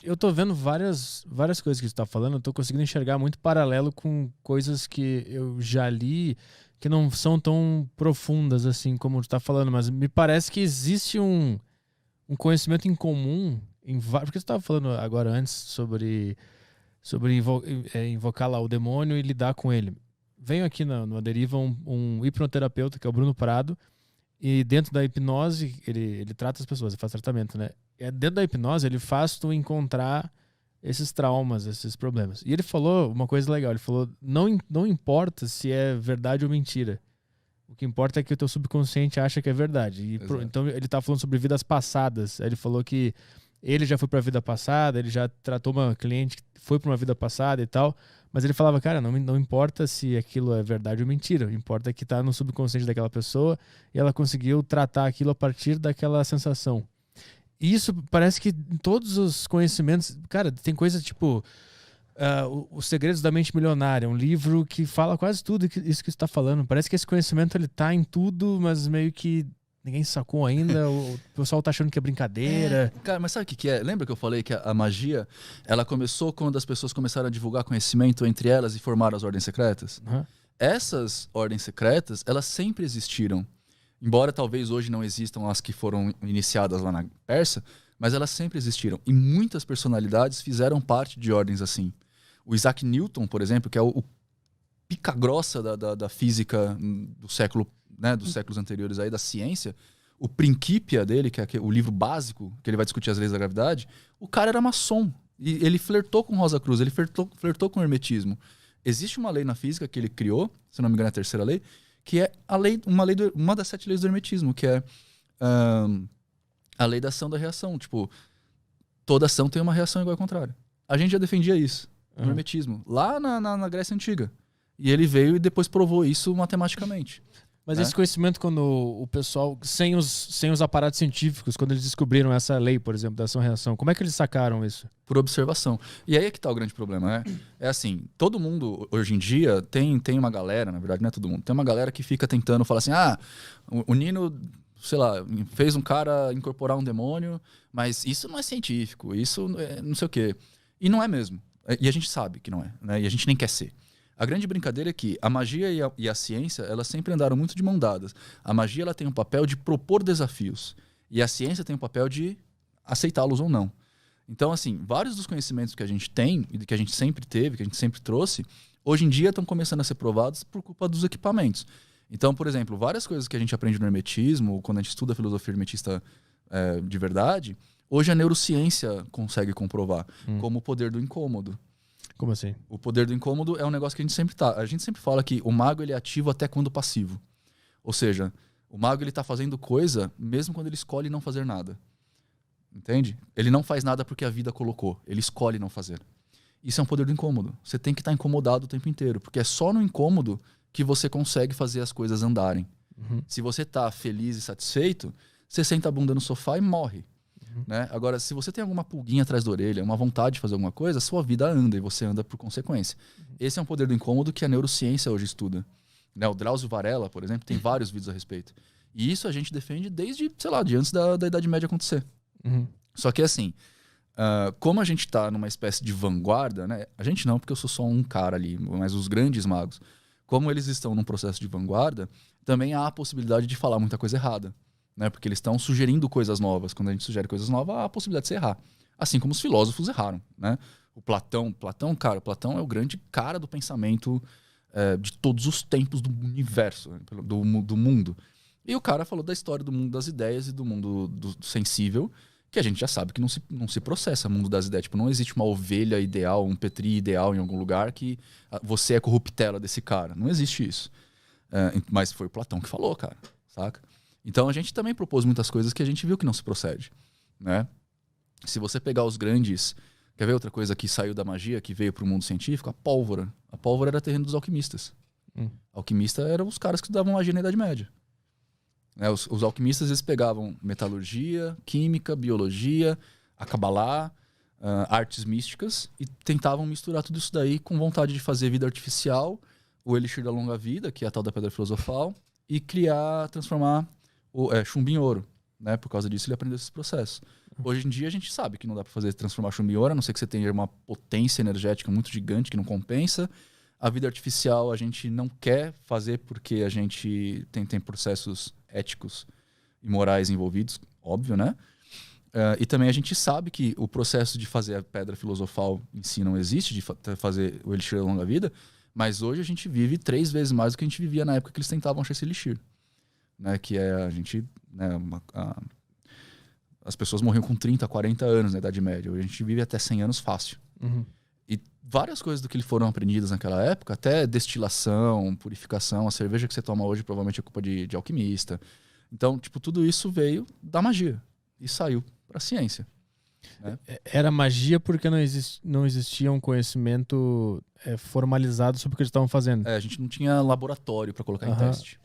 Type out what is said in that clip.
eu tô vendo várias coisas que você tá falando, eu tô conseguindo enxergar muito paralelo com coisas que eu já li que não são tão profundas assim como tu tá falando, mas me parece que existe um conhecimento em comum porque você tava falando agora antes sobre invocar lá o demônio e lidar com ele. Venho aqui na Deriva um hipnoterapeuta, que é o Bruno Prado, e dentro da hipnose, ele trata as pessoas, ele faz tratamento, né? E dentro da hipnose, ele faz tu encontrar esses traumas, esses problemas. E ele falou uma coisa legal, ele falou, não importa se é verdade ou mentira. O que importa é que o teu subconsciente acha que é verdade. Então ele tá falando sobre vidas passadas. Aí ele falou que ele já foi pra vida passada, ele já tratou uma cliente que foi pra uma vida passada e tal. Mas ele falava, cara, não importa se aquilo é verdade ou mentira. Importa que tá no subconsciente daquela pessoa e ela conseguiu tratar aquilo a partir daquela sensação. E isso parece que em todos os conhecimentos... Cara, tem coisa tipo... Os Segredos da Mente Milionária, um livro que fala quase tudo isso que você está falando. Parece que esse conhecimento ele tá em tudo, mas meio que ninguém sacou ainda. O pessoal tá achando que é brincadeira. Cara, mas sabe o que é? Lembra que eu falei que a magia ela começou quando as pessoas começaram a divulgar conhecimento entre elas e formaram as ordens secretas? Uhum. Essas ordens secretas, elas sempre existiram. Embora talvez hoje não existam as que foram iniciadas lá na Pérsia, mas elas sempre existiram. E muitas personalidades fizeram parte de ordens assim. O Isaac Newton, por exemplo, que é o pica grossa da física do século, né, dos séculos anteriores aí, da ciência, o Principia dele, que é o livro básico, que ele vai discutir as leis da gravidade, o cara era maçom. E ele flertou com Rosa Cruz, ele flertou com o hermetismo. Existe uma lei na física que ele criou, se não me engano é a terceira lei, que é uma das 7 leis do hermetismo, que é a lei da ação da reação. Tipo, toda ação tem uma reação igual ao contrário. A gente já defendia isso. No hermetismo, lá na Grécia Antiga. E ele veio e depois provou isso matematicamente. Mas esse conhecimento, quando o pessoal, sem os aparatos científicos, quando eles descobriram essa lei, por exemplo, da ação-reação, como é que eles sacaram isso? Por observação. E aí é que tá o grande problema, né? É assim, todo mundo, hoje em dia, tem uma galera, na verdade não é todo mundo, tem uma galera que fica tentando falar assim, o Nino, sei lá, fez um cara incorporar um demônio, mas isso não é científico, isso não sei o quê. E não é mesmo. E a gente sabe que não é, né? E a gente nem quer ser. A grande brincadeira é que a magia e a ciência, elas sempre andaram muito de mão dadas. A magia ela tem um papel de propor desafios. E a ciência tem um papel de aceitá-los ou não. Então, assim, vários dos conhecimentos que a gente tem, e que a gente sempre teve, que a gente sempre trouxe, hoje em dia estão começando a ser provados por culpa dos equipamentos. Então, por exemplo, várias coisas que a gente aprende no hermetismo, quando a gente estuda a filosofia hermetista de verdade... Hoje a neurociência consegue comprovar, como o poder do incômodo. Como assim? O poder do incômodo é um negócio que a gente sempre fala que o mago ele é ativo até quando passivo. Ou seja, o mago ele tá fazendo coisa mesmo quando ele escolhe não fazer nada. Entende? Ele não faz nada porque a vida colocou, ele escolhe não fazer. Isso é um poder do incômodo. Você tem que estar incomodado o tempo inteiro, porque é só no incômodo que você consegue fazer as coisas andarem. Se você tá feliz e satisfeito, você senta a bunda no sofá e morre. Né? Agora, se você tem alguma pulguinha atrás da orelha, uma vontade de fazer alguma coisa, sua vida anda e você anda por consequência. Esse é um poder do incômodo que a neurociência hoje estuda. Né? O Drauzio Varela, por exemplo, tem vários vídeos a respeito. E isso a gente defende desde, sei lá, de antes da Idade Média acontecer. Só que assim, como a gente está numa espécie de vanguarda, né? A gente não, porque eu sou só um cara ali, mas os grandes magos, como eles estão num processo de vanguarda, também há a possibilidade de falar muita coisa errada. Né? Porque eles estão sugerindo coisas novas. Quando a gente sugere coisas novas, há a possibilidade de se errar. Assim como os filósofos erraram. Né? O Platão é o grande cara do pensamento de todos os tempos do universo, do mundo. E o cara falou da história do mundo das ideias e do mundo do sensível, que a gente já sabe que não se processa o mundo das ideias. Tipo, não existe uma ovelha ideal, um Petri ideal em algum lugar que você é corruptela desse cara. Não existe isso. Mas foi o Platão que falou, cara. Saca? Então a gente também propôs muitas coisas que a gente viu que não se procede, né? Se você pegar os grandes... Quer ver outra coisa que saiu da magia, que veio para o mundo científico? A pólvora. A pólvora era terreno dos alquimistas. Alquimistas eram os caras que estudavam magia na Idade Média. Né? Os alquimistas eles pegavam metalurgia, química, biologia, a cabalá, artes místicas e tentavam misturar tudo isso daí com vontade de fazer vida artificial, o elixir da longa vida, que é a tal da pedra filosofal, e transformar chumbo em ouro, né? Por causa disso ele aprendeu esses processos. Hoje em dia a gente sabe que não dá para fazer transformar chumbo em ouro, a não ser que você tenha uma potência energética muito gigante que não compensa. A vida artificial a gente não quer fazer porque a gente tem processos éticos e morais envolvidos, óbvio, né? E também a gente sabe que o processo de fazer a pedra filosofal em si não existe, de fazer o elixir da longa vida, mas hoje a gente vive 3 vezes mais do que a gente vivia na época que eles tentavam achar esse elixir. Né? Que é a gente... Né, as pessoas morriam com 30, 40 anos na Idade Média. Hoje a gente vive até 100 anos fácil. Uhum. E várias coisas do que foram aprendidas naquela época, até destilação, purificação, a cerveja que você toma hoje provavelmente é culpa de alquimista. Então, tipo, tudo isso veio da magia e saiu para a ciência. Né? Era magia porque não existia um conhecimento formalizado sobre o que eles estavam fazendo. A gente não tinha laboratório para colocar em teste.